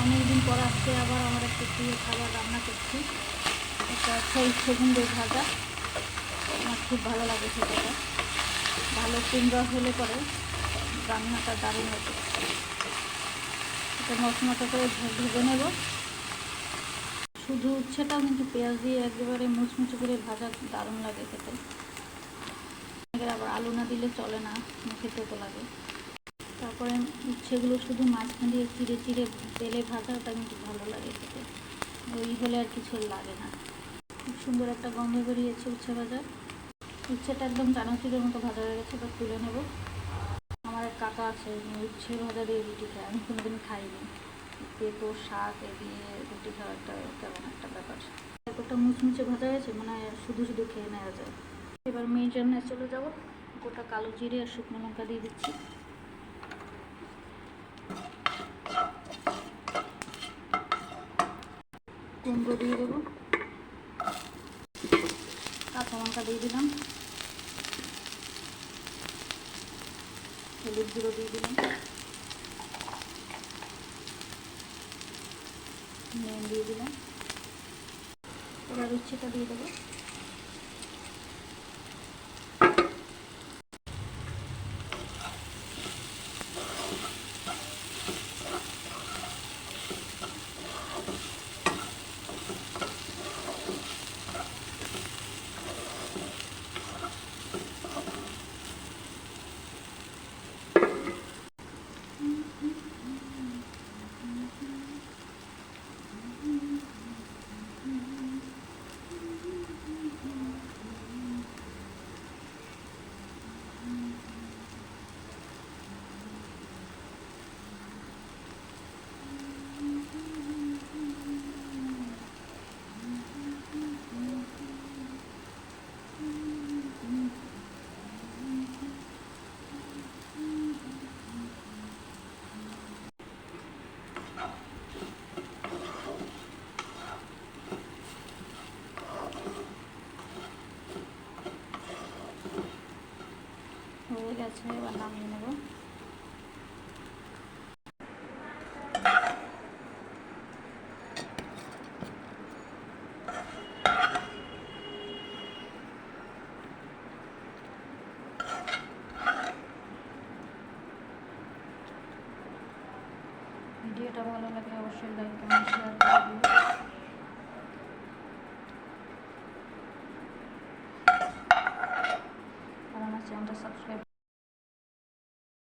অনেকদিন পর আজকে আবার আমার একটা প্রিয় খাবার রান্না করছি। এটা হচ্ছে সেগুনের ভাজা। আমার খুব ভালো লাগে সেটাটা। ভালো কুমড়া হলে পরে রান্নাটা দারুণ হতো। এটা মশলাটা করে ভেজে নেব। শুধু উচ্ছেটাও কিন্তু পেঁয়াজ দিয়ে একেবারে মুচমুচে করে ভাজা দারুণ লাগে খেতে। আবার আলু না দিলে চলে না, খেতে তো লাগে। তারপরে উচ্ছেগুলো শুধু মাঝখান দিয়ে চিড়ে চিড়ে তেলে ভাজা, ওটা কিন্তু ভালো লাগে খেতে। ওই হলে আর কিছু লাগে না। খুব সুন্দর একটা গন্ধ বেরিয়েছে উচ্ছে ভাজা। উচ্ছেটা একদম চানাচুরের মতো ভাজা হয়ে গেছে, এবার তুলে নেব। আমার এক কাকা আছে, উচ্ছে ভাজা দিয়ে রুটি খায়, আমি কোনোদিন খাইনি। পেঁপো শাক দিয়ে রুটি খাওয়া একটা কেমন একটা ব্যাপার। একটা মুচমুচে ভাজা হয়েছে, মানে শুধু শুধু খেয়ে নেওয়া যায়। এবার মেয়ের রান্নায় চলে যাব। গোটা কালো জিরে আর শুকনো লঙ্কা দিয়ে দিচ্ছি। কুমড়ো দিয়ে দেবো, কাঁচা লঙ্কা দিয়ে দিলাম, হলুদ গুঁড়ো দিয়ে দিলাম, নুন দিয়ে দিলাম। এবার উচ্ছেটা দিয়ে দেবো। হয়ে গেছে, এবার নামিয়ে নেব। ভিডিওটা ভালো লাগলে অবশ্যই লাইক কমেন্ট শেয়ার করে দিন।